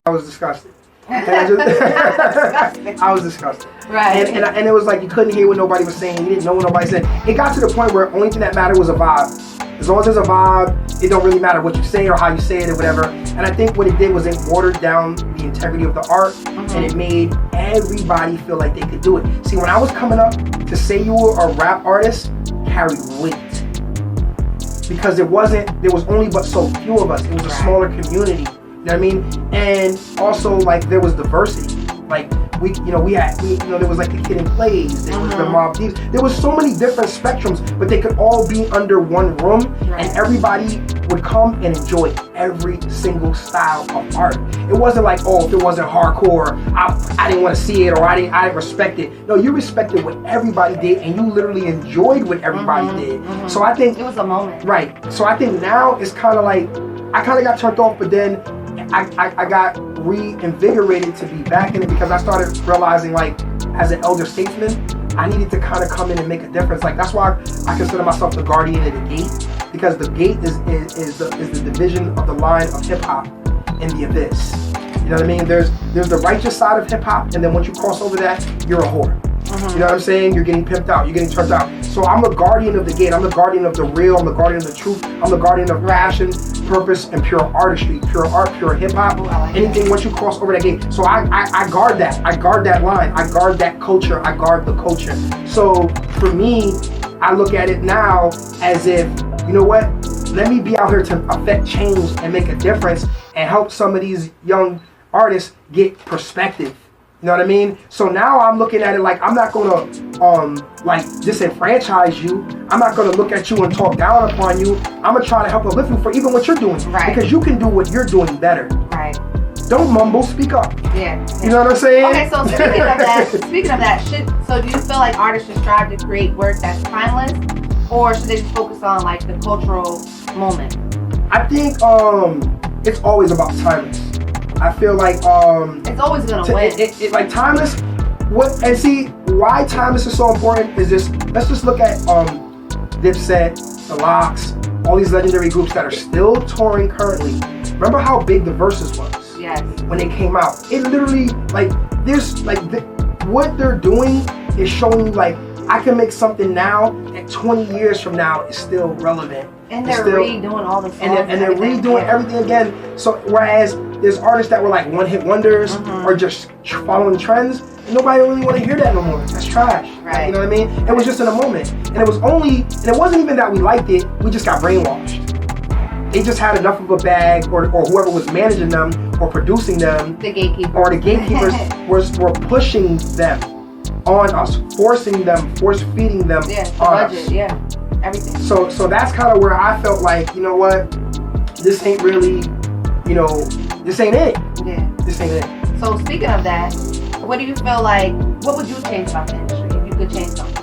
I was disgusted. And I was disgusted. Right. And it was like you couldn't hear what nobody was saying. You didn't know what nobody said. It got to the point where only thing that mattered was a vibe. As long as there's a vibe, it don't really matter what you say or how you say it or whatever. And I think what it did was it watered down the integrity of the art, and it made everybody feel like they could do it. See, when I was coming up, to say you were a rap artist carried weight. Because there was only but so few of us. It was a smaller community. You know what I mean? And also, like, there was diversity. Like, there was like the Kid and Plays, there was the Mob Deeps. There was so many different spectrums, but they could all be under one room, and everybody would come and enjoy every single style of art. It wasn't like, oh, if it wasn't hardcore, I didn't want to see it, or I didn't respect it. No, you respected what everybody did, and you literally enjoyed what everybody did. So I think it was a moment. Right. So I think now it's kind of like, I kind of got turned off, but then I got reinvigorated to be back in it, because I started realizing, like, as an elder statesman, I needed to kind of come in and make a difference. Like, that's why I consider myself the guardian of the gate, because the gate is the division of the line of hip hop and the abyss. You know what I mean? There's the righteous side of hip hop, and then once you cross over that, you're a whore. You know what I'm saying? You're getting pimped out. You're getting turned out. So I'm the guardian of the gate. I'm the guardian of the real. I'm the guardian of the truth. I'm the guardian of passion, purpose, and pure artistry, pure art, pure hip hop. Anything once you cross over that gate. So I guard that. I guard that line. I guard that culture. I guard the culture. So for me, I look at it now as if, you know what? Let me be out here to affect change and make a difference and help some of these young artists get perspective. You know what I mean? So now I'm looking at it like, I'm not gonna like disenfranchise you. I'm not gonna look at you and talk down upon you. I'm gonna try to help uplift you for even what you're doing. Right. Because you can do what you're doing better. Right. Don't mumble, speak up. Yeah. You know what I'm saying? Okay, so speaking of that, so do you feel like artists should strive to create work that's timeless, or should they just focus on like the cultural moment? I think it's always about timeless. I feel like it's always gonna win. It like timeless. And see why timeless is so important is this. Let's just look at Dipset, The Lox, all these legendary groups that are still touring currently. Remember how big the Versus was? Yes. When they came out, it literally like there's like what they're doing is showing you like I can make something now that 20 years from now is still relevant. And they're redoing all the songs. And they're redoing everything again. So whereas there's artists that were like one-hit wonders or just following trends, nobody really want to hear that no more. That's trash. Right. You know what I mean? It was just in a moment. And it wasn't even that we liked it, we just got brainwashed. They just had enough of a bag, or whoever was managing them or producing them, the gatekeepers were pushing them on us, force feeding them on us. Everything. So that's kind of where I felt like, you know what, this ain't really, this ain't it. Yeah. This ain't it. So speaking of that, what do you feel like, what would you change about the industry if you could change something?